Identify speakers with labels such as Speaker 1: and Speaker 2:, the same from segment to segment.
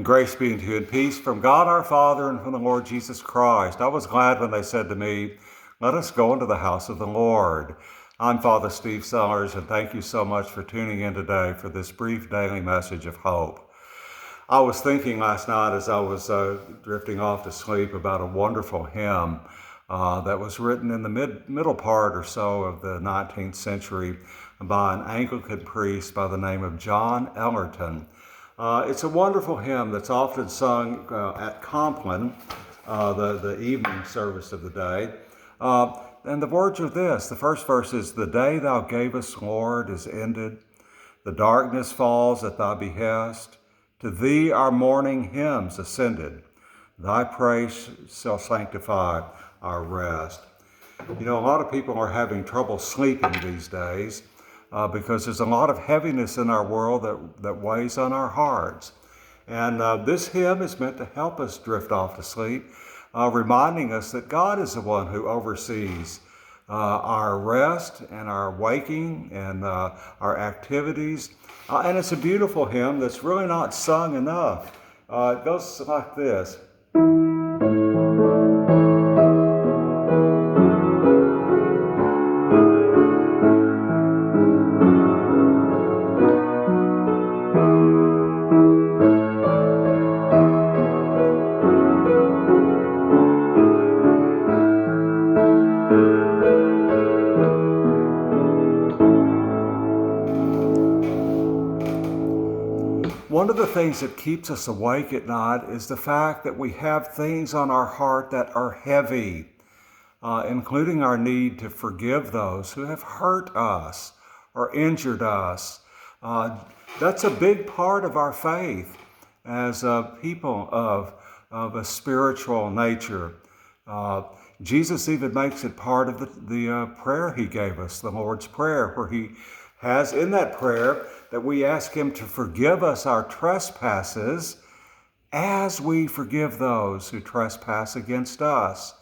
Speaker 1: And grace be unto you and peace from God our Father and from the Lord Jesus Christ. I was glad when they said to me, let us go into the house of the Lord. I'm Father Steve Sellers, and thank you so much for tuning in today for this brief daily message of hope. I was thinking last night as I was drifting off to sleep about a wonderful hymn that was written in the middle part or so of the 19th century by an Anglican priest by the name of John Ellerton. It's a wonderful hymn that's often sung at Compline, the evening service of the day. And the words are this. The first verse is, "The day thou gavest, Lord, is ended. The darkness falls at thy behest. To thee our morning hymns ascended. Thy praise shall sanctify our rest." You know, a lot of people are having trouble sleeping these days because there's a lot of heaviness in our world that weighs on our hearts. And this hymn is meant to help us drift off to sleep, reminding us that God is the one who oversees our rest and our waking and our activities. And it's a beautiful hymn that's really not sung enough. It goes like this. One of the things that keeps us awake at night is the fact that we have things on our heart that are heavy, including our need to forgive those who have hurt us or injured us. That's a big part of our faith as people of a spiritual nature. Jesus even makes it part of the prayer he gave us, the Lord's Prayer, where he has in that prayer that we ask him to forgive us our trespasses as we forgive those who trespass against us.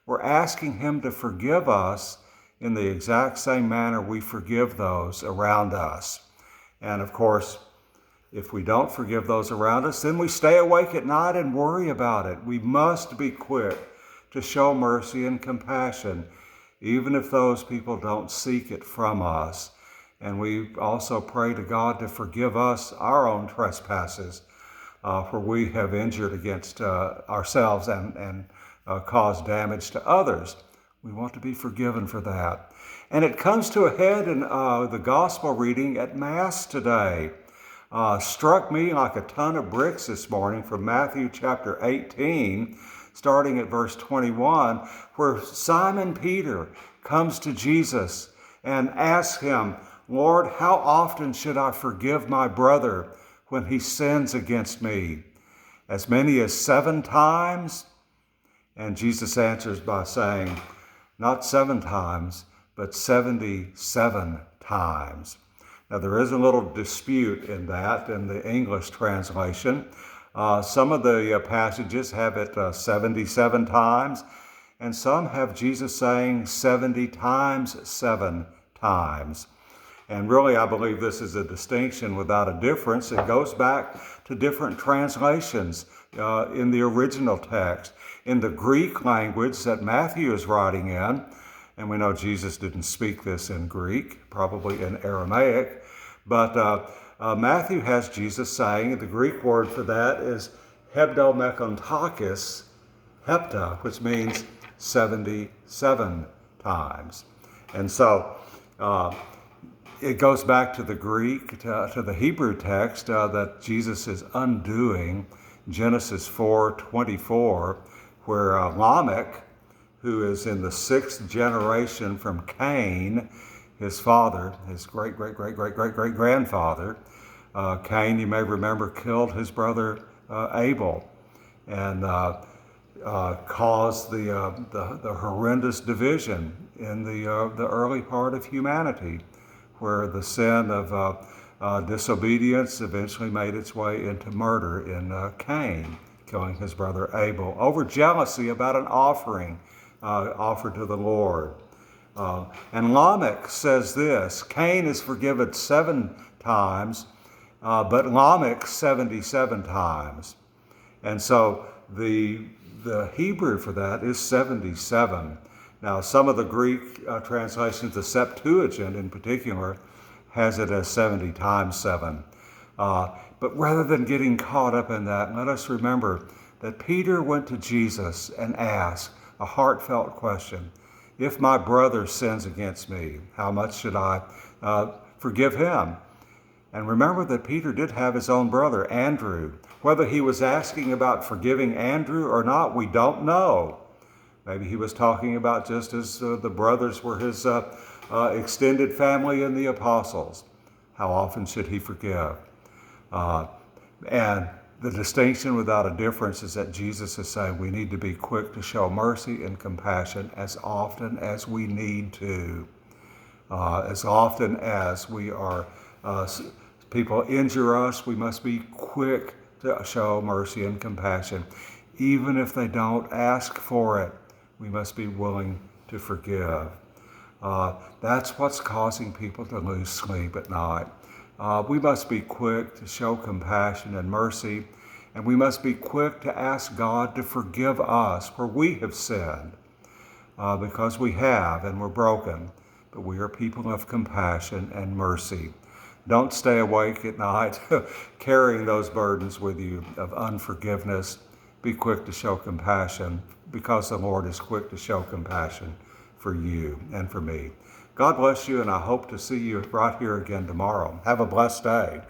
Speaker 1: We're asking him to forgive us in the exact same manner we forgive those around us. And of course, if we don't forgive those around us, then we stay awake at night and worry about it. We must be quick to show mercy and compassion, even if those people don't seek it from us. And we also pray to God to forgive us our own trespasses, for we have injured against ourselves and caused damage to others. We want to be forgiven for that. And it comes to a head in the gospel reading at Mass today. Struck me like a ton of bricks this morning from Matthew chapter 18, starting at verse 21, where Simon Peter comes to Jesus and asks him, "Lord, how often should I forgive my brother when he sins against me? As many as 7 times?" And Jesus answers by saying, not 7 times, but 77 times. Now, there is a little dispute in that in the English translation. Some of the passages have it 77 times, and some have Jesus saying 70 times 7 times. And really, I believe this is a distinction without a difference. It goes back to different translations in the original text. In the Greek language that Matthew is writing in, and we know Jesus didn't speak this in Greek, probably in Aramaic, but Matthew has Jesus saying, the Greek word for that is hebdomekontakis, hepta, which means 77 times. And so, it goes back to the Greek, to the Hebrew text that Jesus is undoing, Genesis 4:24, where Lamech, who is in the 6th generation from Cain, his father, his great-great-great-great-great-great-grandfather, Cain, you may remember, killed his brother Abel and caused the horrendous division in the early part of humanity, where the sin of disobedience eventually made its way into murder in Cain, killing his brother Abel, over jealousy about an offering offered to the Lord. And Lamech says this, Cain is forgiven 7 times, but Lamech 77 times. And so the Hebrew for that is 77. Now, some of the Greek translations, the Septuagint in particular, has it as 70 times 7. But rather than getting caught up in that, let us remember that Peter went to Jesus and asked a heartfelt question. If my brother sins against me, how much should I forgive him? And remember that Peter did have his own brother, Andrew. Whether he was asking about forgiving Andrew or not, we don't know. Maybe he was talking about just as the brothers were his extended family and the apostles. How often should he forgive? And the distinction without a difference is that Jesus is saying we need to be quick to show mercy and compassion as often as we need to. As often as we are, people injure us, we must be quick to show mercy and compassion. Even if they don't ask for it, we must be willing to forgive. That's what's causing people to lose sleep at night. We must be quick to show compassion and mercy, and we must be quick to ask God to forgive us where we have sinned, because we have and we're broken, but we are people of compassion and mercy. Don't stay awake at night carrying those burdens with you of unforgiveness. Be quick to show compassion because the Lord is quick to show compassion for you and for me. God bless you, and I hope to see you right here again tomorrow. Have a blessed day.